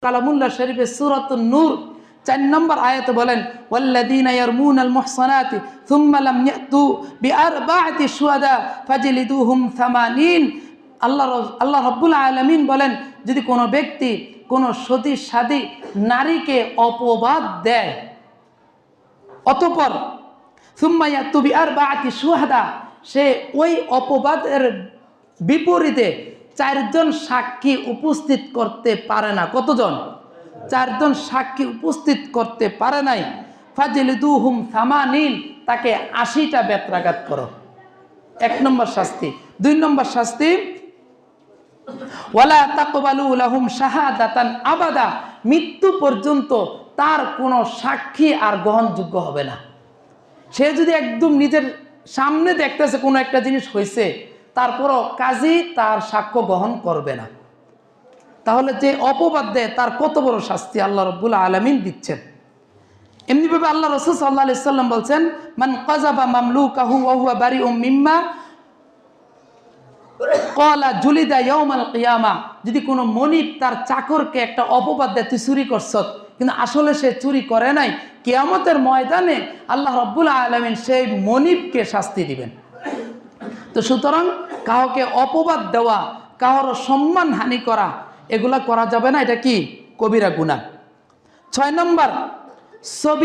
কালামুল্লাহ শরীফে সূরাতুন নূর 4 নম্বর আয়াতে বলেন ওয়াল্লাযীনা ইয়ারমুনাল মুহসানাতি থুম্মা লাম ইয়াতু বিআরবা'তি শুহাদা ফাজলিদুহুম 80। আল্লাহ রাব্বুল আলামিন বলেন, যদি কোনো ব্যক্তি কোনো সতী সাদী নারীকে অপবাদ দেয়, অতঃপর সুম্মা ইয়াতু বিআরবা'তি শুহাদা, সে ওই অপবাদের বিপরীতে 4 জন সাক্ষী উপস্থিত করতে পারে না। কতজন? 4 জন সাক্ষী উপস্থিত করতে পারে নাই। ফাজলিদুহুম 80, তাকে 80টা বেত্রাঘাত করো। 1 নম্বর শাস্তি। 2 নম্বর শাস্তি ওয়ালা তাকবালু লাহুম শাহাদাতান আবাদা, মৃত্যু পর্যন্ত তার কোনো সাক্ষী আর গ্রহণযোগ্য হবে না। সে যদি একদম নিজের সামনে দেখতেছে কোনো একটা জিনিস হয়েছে, তারপরও কাজী তার সাক্ষ্য গ্রহণ করবে না। তাহলে যে অপবাদ দেয় তার কত বড় শাস্তি আল্লাহ রাব্বুল আলামিন দিচ্ছেন। এমনিভাবে আল্লাহ রাসূল সাল্লাল্লাহু আলাইহি সাল্লাম বলছেন, মান কাযাবা মামলুকাহু ওয়া হুয়া বারিউম মিম্মা ক্বালা জুলিদা ইয়াউমাল কিয়ামা, যদি কোনো মনিব তার চাকরকে একটা অপবাদ দেয়, তুই চুরি করছস, কিন্তু আসলে সে চুরি করে নাই, কিয়ামতের ময়দানে আল্লাহ রাব্বুল আলামিন সেই মনিবকে শাস্তি দিবেন। তো সুতরাং কাউকে অপবাদ দেওয়া, কারোর সম্মান হানি করা, এগুলা করা যাবে না। এটা কি? কবিরা গুনাহ। 6 নম্বর, ছবি